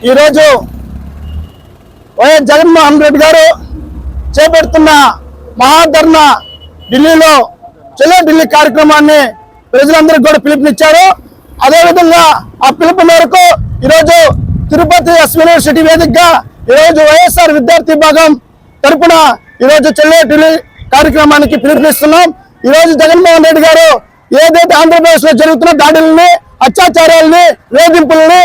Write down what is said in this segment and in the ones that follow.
ఈ రోజు వైఎస్ జగన్మోహన్ రెడ్డి గారు చేపడుతున్న మహాధర్నా ఢిల్లీలో చలో ఢిల్లీ కార్యక్రమాన్ని ప్రజలందరికీ కూడా పిలుపునిచ్చారు. అదేవిధంగా ఆ పిలుపు మేరకు ఈరోజు తిరుపతి ఎస్ యూనివర్సిటీ వేదికగా ఈరోజు వైఎస్ఆర్ విద్యార్థి విభాగం తరఫున ఈరోజు చలో ఢిల్లీ కార్యక్రమానికి పిలుపునిస్తున్నాం. ఈరోజు జగన్మోహన్ రెడ్డి గారు ఏదైతే ఆంధ్రప్రదేశ్ లో జరుగుతున్న దాడుల్ని, అత్యాచారాలని, వేధింపుల్ని,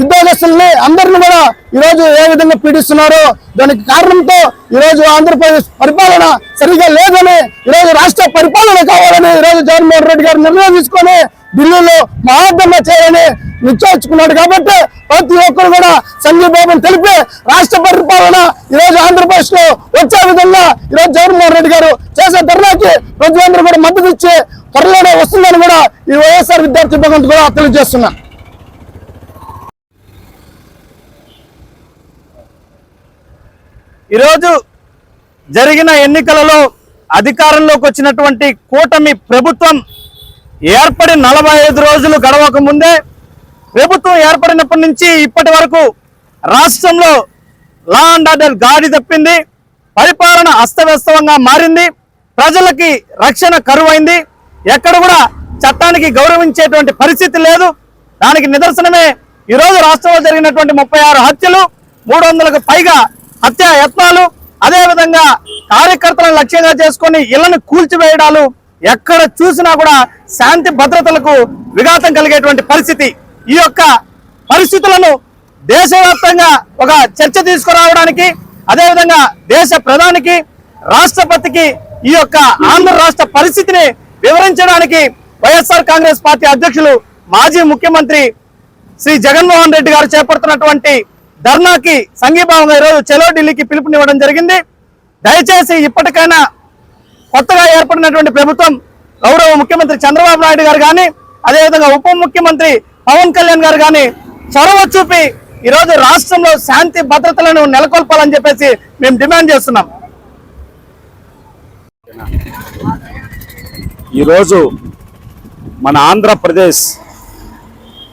ఉద్యోగస్తుల్ని అందరిని కూడా ఈరోజు ఏ విధంగా పీడిస్తున్నారో దానికి కారణంతో ఈరోజు ఆంధ్రప్రదేశ్ పరిపాలన సరిగా లేదని, ఈరోజు రాష్ట్ర పరిపాలన కావాలని ఈరోజు జగన్మోహన్ రెడ్డి గారు నిర్ణయం తీసుకొని ఢిల్లీలో మహాధర్నా చేయాలని నిశ్చయించుకున్నాడు. కాబట్టి ప్రతి ఒక్కరు కూడా సంఘీభావం తెలిపి రాష్ట్ర పరిపాలన ఈరోజు ఆంధ్రప్రదేశ్ లో వచ్చే విధంగా ఈరోజు జగన్మోహన్ రెడ్డి గారు చేసే ధర్నాకి ప్రజలందరూ కూడా మద్దతు ఇచ్చి త్వరలోనే వస్తుందని కూడా ఈ వైఎస్ఆర్ విద్యార్థి విభాగం కూడా తెలియజేస్తున్నా. ఈరోజు జరిగిన ఎన్నికలలో అధికారంలోకి వచ్చినటువంటి కూటమి ప్రభుత్వం ఏర్పడి 45 రోజులు గడవక ముందే ప్రభుత్వం ఏర్పడినప్పటి నుంచి ఇప్పటి వరకు రాష్ట్రంలో లా అండ్ ఆర్డర్ గాడి తప్పింది, పరిపాలన అస్తవ్యస్తంగా మారింది, ప్రజలకి రక్షణ కరువైంది, ఎక్కడ కూడా చట్టానికి గౌరవించేటువంటి పరిస్థితి లేదు. దానికి నిదర్శనమే ఈరోజు రాష్ట్రంలో జరిగినటువంటి 36 హత్యలు, 300కు పైగా హత్యా యత్నాలు, అదేవిధంగా కార్యకర్తలను లక్ష్యంగా చేసుకొని ఇళ్లను కూల్చివేయడాలు, ఎక్కడ చూసినా కూడా శాంతి భద్రతలకు విఘాతం కలిగేటువంటి పరిస్థితి. ఈ యొక్క పరిస్థితులను దేశవ్యాప్తంగా ఒక చర్చ తీసుకురావడానికి, అదేవిధంగా దేశ ప్రధానికి, రాష్ట్రపతికి ఈ యొక్క ఆంధ్ర రాష్ట్ర పరిస్థితిని వివరించడానికి వైఎస్ఆర్ కాంగ్రెస్ పార్టీ అధ్యక్షులు మాజీ ముఖ్యమంత్రి శ్రీ జగన్మోహన్ రెడ్డి గారు చేపడుతున్నటువంటి ధర్నాకి సంఘీభావంగా ఈరోజు చలో ఢిల్లీకి పిలుపునివ్వడం జరిగింది. దయచేసి ఇప్పటికైనా కొత్తగా ఏర్పడినటువంటి ప్రభుత్వం గౌరవ ముఖ్యమంత్రి చంద్రబాబు నాయుడు గారు కానీ, అదేవిధంగా ఉప ముఖ్యమంత్రి పవన్ కళ్యాణ్ గారు కానీ చొరవ చూపి ఈరోజు రాష్ట్రంలో శాంతి భద్రతలను నెలకొల్పాలని చెప్పేసి మేము డిమాండ్ చేస్తున్నాం. ఈరోజు మన ఆంధ్రప్రదేశ్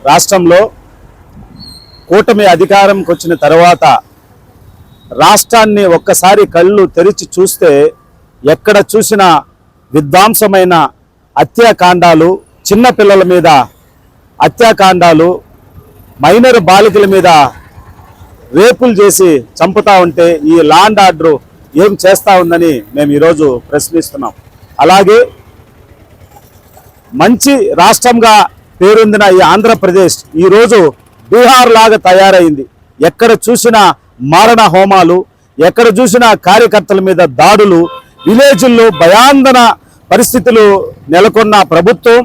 రాష్ట్రంలో కూటమి అధికారంకి వచ్చిన తర్వాత రాష్ట్రాన్ని ఒక్కసారి కళ్ళు తెరిచి చూస్తే ఎక్కడ చూసినా విధ్వంసమైన హత్యాకాండాలు, చిన్నపిల్లల మీద హత్యాకాండాలు, మైనర్ బాలికల మీద రేపులు చేసి చంపుతా ఉంటే ఈ లా అండ్ ఆర్డర్ ఏం చేస్తూ ఉందని మేము ఈరోజు ప్రశ్నిస్తున్నాం. అలాగే మంచి రాష్ట్రంగా పేరొందిన ఈ ఆంధ్రప్రదేశ్ ఈరోజు బీహార్ లాగా తయారైంది. ఎక్కడ చూసినా మారణ హోమాలు, ఎక్కడ చూసినా కార్యకర్తల మీద దాడులు, విలేజ్ల్లో భయాందన పరిస్థితులు నెలకొన్న ప్రభుత్వం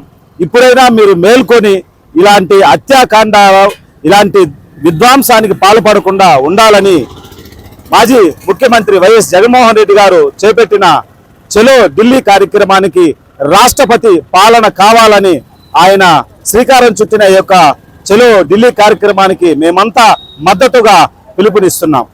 ఇప్పుడైనా మీరు మేల్కొని ఇలాంటి హత్యాకాండ, ఇలాంటి విధ్వంసానికి పాల్పడకుండా ఉండాలని మాజీ ముఖ్యమంత్రి వైఎస్ జగన్మోహన్ రెడ్డి గారు చేపట్టిన చలో ఢిల్లీ కార్యక్రమానికి రాష్ట్రపతి పాలన కావాలని ఆయన శ్రీకారం చుట్టిన యొక్క చలో ఢిల్లీ కార్యక్రమానికి మేమంతా మద్దతుగా పిలుపునిస్తున్నాం.